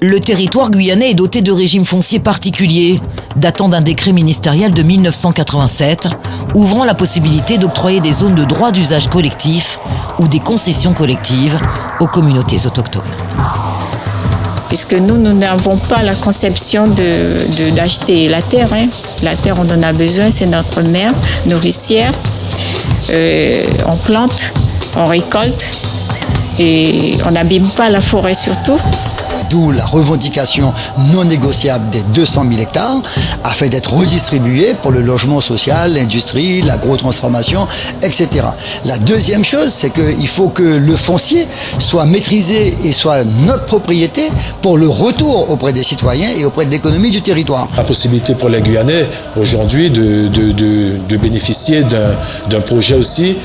Le territoire guyanais est doté de régimes fonciers particuliers, datant d'un décret ministériel de 1987, ouvrant la possibilité d'octroyer des zones de droit d'usage collectif ou des concessions collectives aux communautés autochtones. Puisque nous n'avons pas la conception d'acheter la terre. La terre, on en a besoin, c'est notre mère nourricière. On plante, on récolte et on n'abîme pas la forêt surtout. D'où la revendication non négociable des 200 000 hectares afin d'être redistribués pour le logement social, l'industrie, l'agrotransformation, etc. La deuxième chose, c'est qu'il faut que le foncier soit maîtrisé et soit notre propriété pour le retour auprès des citoyens et auprès de l'économie du territoire. La possibilité pour les Guyanais aujourd'hui de bénéficier d'un projet aussi,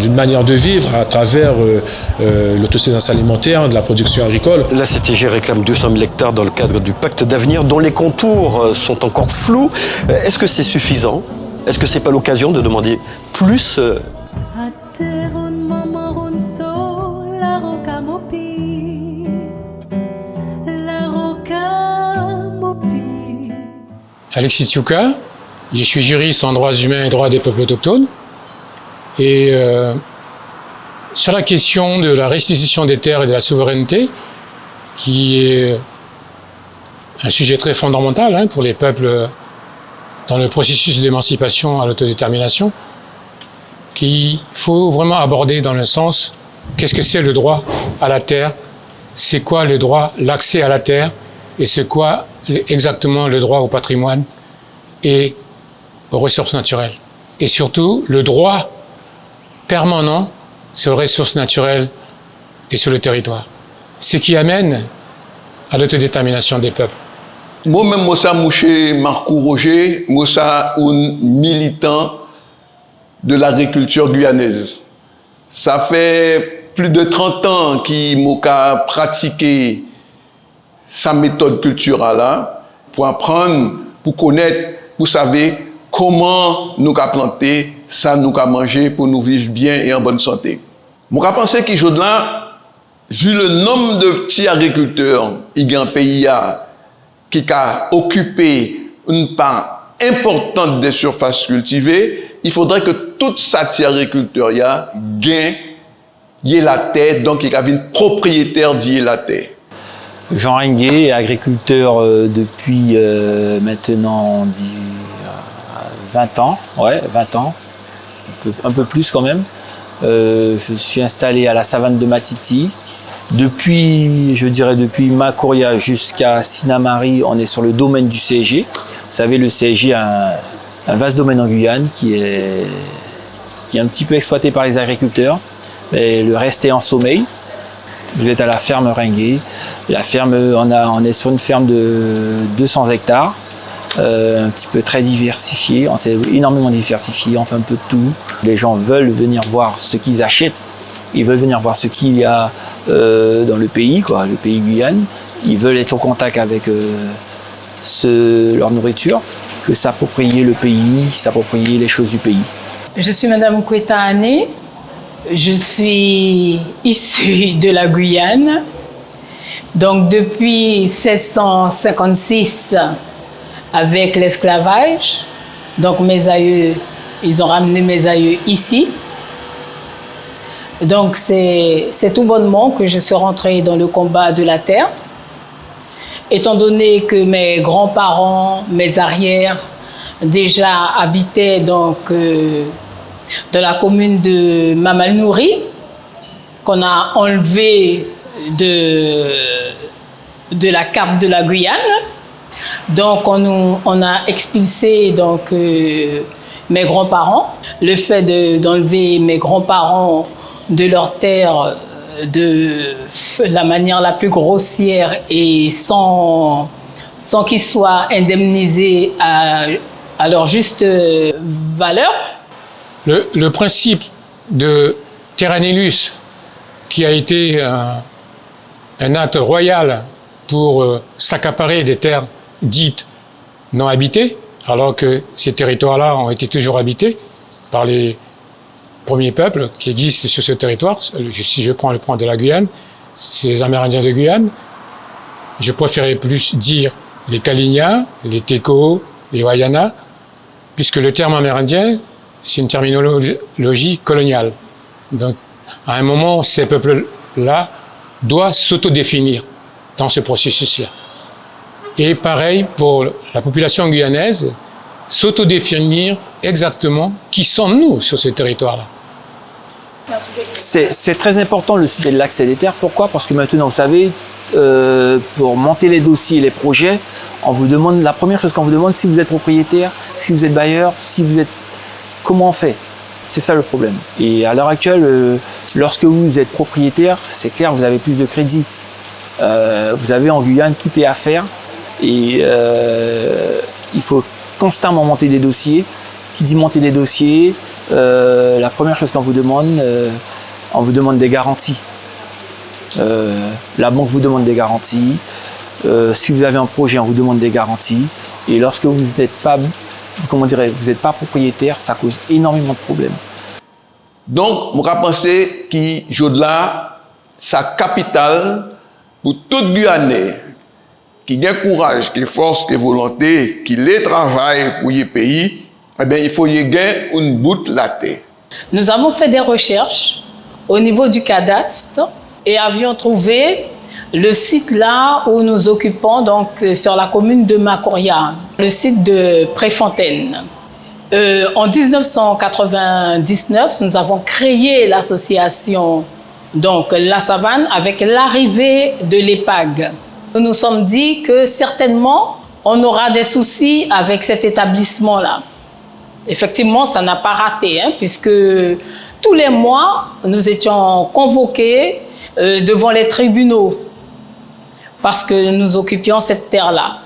d'une manière de vivre à travers l'autosuffisance alimentaire, de la production agricole. La CTG réclame 200 000 hectares dans le cadre du pacte d'avenir dont les contours sont encore flous. Est-ce que c'est suffisant? Est-ce que c'est pas l'occasion de demander plus? Alexis Tiouka, je suis juriste en droits humains et droits des peuples autochtones. Et sur la question de la restitution des terres et de la souveraineté, qui est un sujet très fondamental pour les peuples dans le processus d'émancipation à l'autodétermination, qu'il faut vraiment aborder dans le sens qu'est-ce que c'est le droit à la terre, c'est quoi le droit, l'accès à la terre, et c'est quoi exactement le droit au patrimoine et aux ressources naturelles. Et surtout, le droit permanent sur les ressources naturelles et sur le territoire. Ce qui amène à l'autodétermination des peuples. Moi-même, je Marco Roger, je suis un militant de l'agriculture guyanaise. Ça fait plus de 30 ans que je pratique sa méthode culturelle pour apprendre, pour connaître, pour savoir comment nous planter, ça nous manger pour nous vivre bien et en bonne santé. Je pense que aujourd'hui, vu le nombre de petits agriculteurs, il y a un pays qui a occupé une part importante des surfaces cultivées, il faudrait que toute ces petits agriculteurs gagnent la terre, donc il y a une propriétaire de la terre. Jean Ringuet, agriculteur depuis maintenant 20 ans, ouais, 20 ans, un peu plus quand même. Je suis installé à la savane de Matiti. Depuis, je dirais depuis Macoria jusqu'à Sinamari, on est sur le domaine du CSG. Vous savez, le CSG a un vaste domaine en Guyane qui est un petit peu exploité par les agriculteurs. Et le reste est en sommeil. Vous êtes à la ferme Ringuet. La ferme, on est sur une ferme de 200 hectares. Un petit peu très diversifié, on s'est énormément diversifié, on fait un peu de tout. Les gens veulent venir voir ce qu'ils achètent, ils veulent venir voir ce qu'il y a dans le pays, le pays Guyane. Ils veulent être au contact avec leur nourriture, que s'approprier le pays, s'approprier les choses du pays. Je suis Madame Kweta Ané, je suis issue de la Guyane. Donc depuis 1656, avec l'esclavage, donc mes aïeux, ils ont ramené mes aïeux ici. Donc c'est tout bonnement que je suis rentrée dans le combat de la terre. Étant donné que mes grands-parents, mes arrières, déjà habitaient donc dans la commune de Mamalnouri, qu'on a enlevé de la carte de la Guyane. Donc on a expulsé donc, mes grands-parents. Le fait d'enlever mes grands-parents de leur terre de la manière la plus grossière et sans qu'ils soient indemnisés à leur juste valeur. Le principe de Terra Nullius, qui a été un acte royal pour s'accaparer des terres dites non habitées, alors que ces territoires-là ont été toujours habités par les premiers peuples qui existent sur ce territoire. Si je prends le point de la Guyane, c'est les Amérindiens de Guyane. je préférais plus dire les Kali'na, les Teko, les Wayana, puisque le terme amérindien, c'est une terminologie coloniale. Donc, à un moment, ces peuples-là doivent s'autodéfinir dans ce processus-là. Et pareil pour la population guyanaise, s'autodéfinir exactement qui sommes-nous sur ce territoire-là. C'est très important le sujet de l'accès des terres. Pourquoi? Parce que maintenant, vous savez, pour monter les dossiers, les projets, on vous demande, la première chose qu'on vous demande, si vous êtes propriétaire, si vous êtes bailleur, si vous êtes... Comment on fait? C'est ça le problème. Et à l'heure actuelle, lorsque vous êtes propriétaire, c'est clair, vous avez plus de crédit. Vous avez en Guyane, tout est à faire. Et il faut constamment monter des dossiers. Qui dit monter des dossiers, la première chose qu'on vous demande, on vous demande des garanties. La banque vous demande des garanties. Si vous avez un projet, on vous demande des garanties. Et lorsque vous n'êtes pas, comment dirais, vous n'êtes pas propriétaire, ça cause énormément de problèmes. Donc, on va penser que Jodla, sa capitale, pour tout Guyanais, qui a courage, qui a force, qui a volonté, qui a travail pour le pays, eh bien, il faut y gagner une bout de la terre. Nous avons fait des recherches au niveau du cadastre et avions trouvé le site là où nous occupons, donc sur la commune de Macoria, le site de Préfontaine. En 1999, nous avons créé l'association donc La Savane avec l'arrivée de l'EPAG. Nous nous sommes dit que certainement on aura des soucis avec cet établissement-là. Effectivement, ça n'a pas raté, hein, puisque tous les mois, nous étions convoqués devant les tribunaux parce que nous occupions cette terre-là.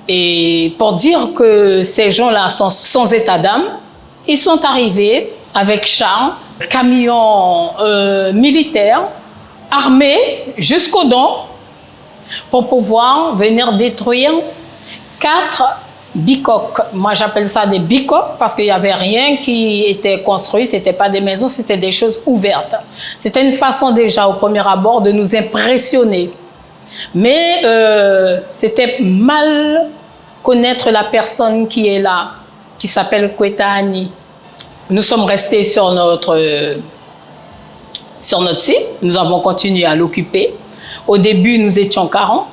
Et pour dire que ces gens-là sont sans état d'âme, ils sont arrivés avec chars, camions militaires, armés jusqu'aux dents, pour pouvoir venir détruire 4 bicoques. Moi, j'appelle ça des bicoques parce qu'il n'y avait rien qui était construit. Ce n'était pas des maisons, c'était des choses ouvertes. C'était une façon déjà, au premier abord, de nous impressionner. Mais c'était mal connaître la personne qui est là, qui s'appelle Kweta Annie. Nous sommes restés sur notre site. Nous avons continué à l'occuper. Au début, nous étions 40.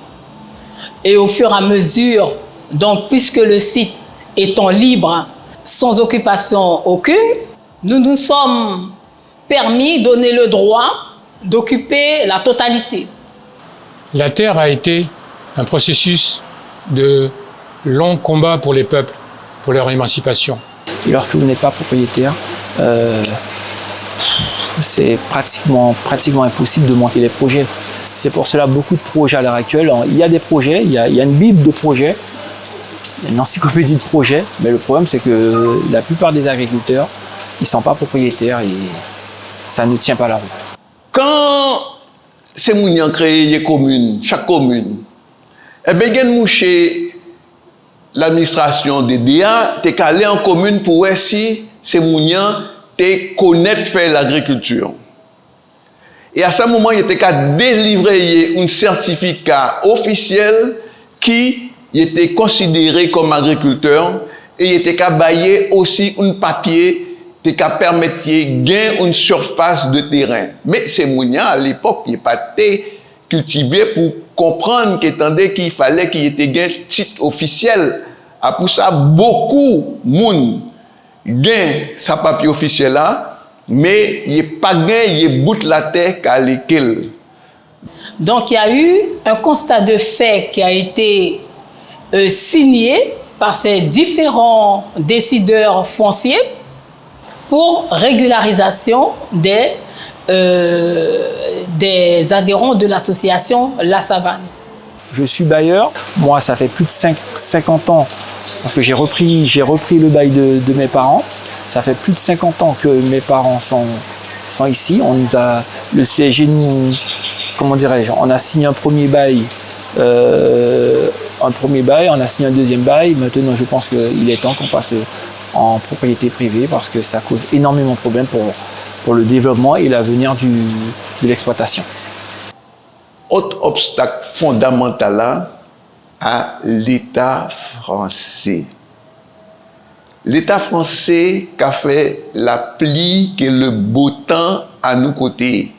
Et au fur et à mesure, donc, puisque le site étant libre, sans occupation aucune, nous nous sommes permis, donné le droit d'occuper la totalité. La terre a été un processus de long combat pour les peuples, pour leur émancipation. Et lorsque vous n'êtes pas propriétaire, c'est pratiquement impossible de monter les projets. C'est pour cela beaucoup de projets à l'heure actuelle. Il y a des projets, il y a une bible de projets, une encyclopédie de projets, mais le problème c'est que la plupart des agriculteurs, ils ne sont pas propriétaires et ça ne tient pas la route. Quand ces gens ont créé les communes, chaque commune, eh bien, l'administration des DA, tu es allé en commune pour voir si ces gens connaissent faire l'agriculture. Et à ce moment, il était qu'à délivrer un certificat officiel qui était considéré comme agriculteur et il était qu'à bailler aussi un papier qui permettre de gagner une surface de terrain. Mais ces mouniens, à l'époque, ils n'étaient pas cultivés pour comprendre qu'il fallait qu'il y ait un titre officiel. Et pour ça, beaucoup de monde gagnent ce papier officiel là. Mais il n'y a pas gain, il y a bout de la terre qu'à l'équelle. Donc il y a eu un constat de fait qui a été signé par ces différents décideurs fonciers pour régularisation des adhérents de l'association La Savane. Je suis bailleur, moi ça fait plus de 50 ans, parce que j'ai repris le bail de mes parents. Ça fait plus de 50 ans que mes parents sont ici. On nous a, le CSG nous, comment dirais-je, on a signé un premier bail, on a signé un deuxième bail. Maintenant, je pense qu'il est temps qu'on passe en propriété privée parce que ça cause énormément de problèmes pour le développement et l'avenir de l'exploitation. autre obstacle fondamental là, à l'État français. L'État français qui a fait la pluie et le beau temps à nos côtés.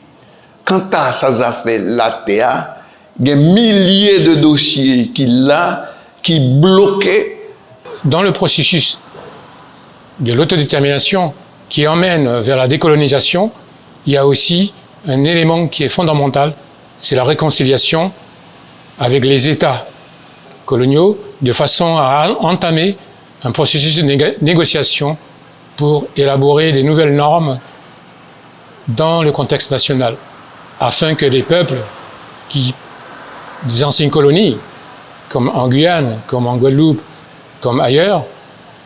Quant à ça a fait la terre, il y a milliers de dossiers qui bloquaient. Dans le processus de l'autodétermination qui emmène vers la décolonisation, il y a aussi un élément qui est fondamental, c'est la réconciliation avec les États coloniaux, de façon à entamer un processus de négociation pour élaborer des nouvelles normes dans le contexte national, afin que les peuples des anciennes colonies, comme en Guyane, comme en Guadeloupe, comme ailleurs,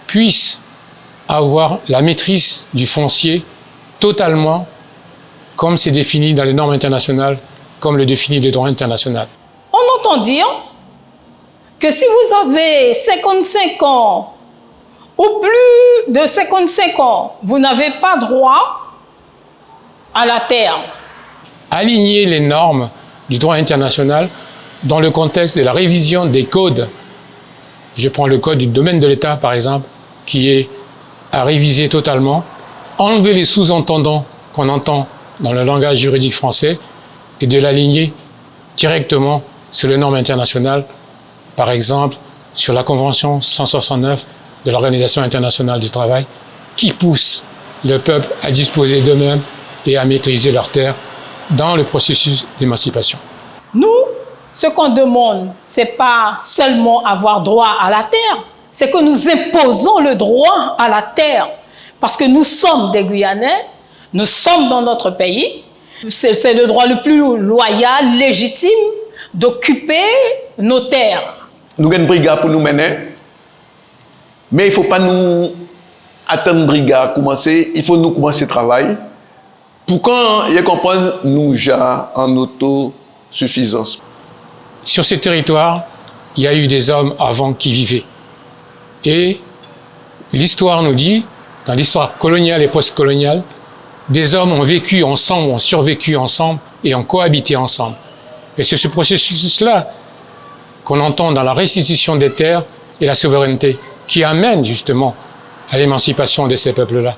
puissent avoir la maîtrise du foncier totalement comme c'est défini dans les normes internationales, comme le définit le droit international. On entend dire que si vous avez 55 ans ou plus de 55 ans, vous n'avez pas droit à la terre. Aligner les normes du droit international dans le contexte de la révision des codes. Je prends le code du domaine de l'État, par exemple, qui est à réviser totalement, enlever les sous-entendants qu'on entend dans le langage juridique français et de l'aligner directement sur les normes internationales, par exemple sur la Convention 169 de l'Organisation internationale du travail, qui pousse le peuple à disposer d'eux-mêmes et à maîtriser leurs terres dans le processus d'émancipation. Nous, ce qu'on demande, ce n'est pas seulement avoir droit à la terre, c'est que nous imposons le droit à la terre. Parce que nous sommes des Guyanais, nous sommes dans notre pays. C'est le droit le plus loyal, légitime, d'occuper nos terres. Nous avons une brigade pour nous mener, mais il ne faut pas nous attendre une brigade à commencer, il faut nous commencer le travail. Pour quand ils comprennent, nous déjà en autosuffisance. Sur ces territoires, il y a eu des hommes avant qui vivaient. Et l'histoire nous dit, dans l'histoire coloniale et post-coloniale, des hommes ont vécu ensemble, ont survécu ensemble et ont cohabité ensemble. Et c'est ce processus-là qu'on entend dans la restitution des terres et la souveraineté qui amène justement à l'émancipation de ces peuples-là,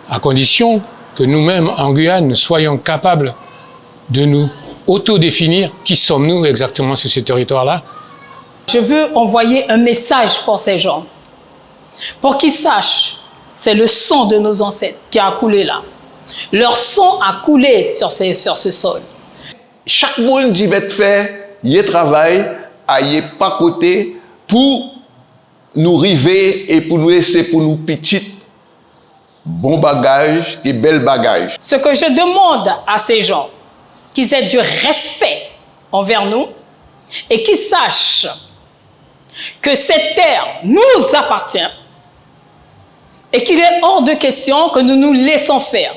à condition que nous-mêmes en Guyane, nous soyons capables de nous autodéfinir qui sommes-nous exactement sur ce territoire-là. Je veux envoyer un message pour ces gens, pour qu'ils sachent, c'est le sang de nos ancêtres qui a coulé là. Leur sang a coulé sur ce sol. Chaque monde qui va faire, il travaille, il pas côté pour nous river et pour nous laisser pour nous petites bon bagage et bel bagage. Ce que je demande à ces gens, qu'ils aient du respect envers nous et qu'ils sachent que cette terre nous appartient et qu'il est hors de question que nous nous laissons faire.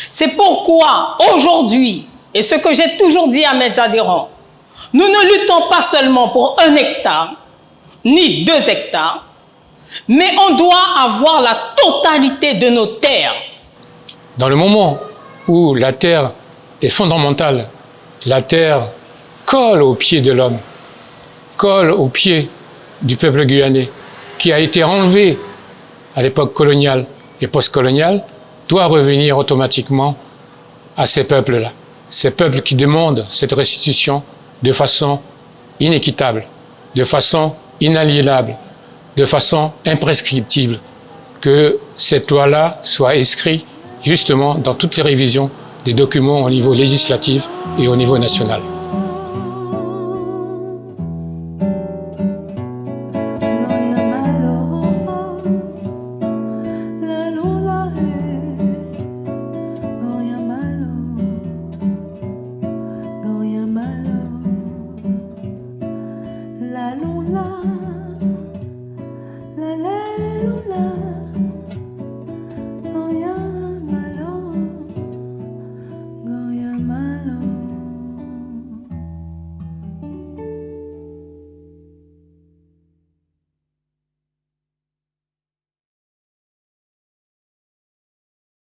C'est pourquoi aujourd'hui, et ce que j'ai toujours dit à mes adhérents, nous ne luttons pas seulement pour 1 hectare, ni 2 hectares, mais on doit avoir la totalité de nos terres. Dans le moment où la terre est fondamentale, la terre colle aux pieds de l'homme, colle aux pieds du peuple guyanais, qui a été enlevé à l'époque coloniale et postcoloniale, doit revenir automatiquement à ces peuples-là. Ces peuples qui demandent cette restitution de façon inéquitable, de façon inaliénable, de façon imprescriptible, que cette loi-là soit inscrite justement dans toutes les révisions des documents au niveau législatif et au niveau national.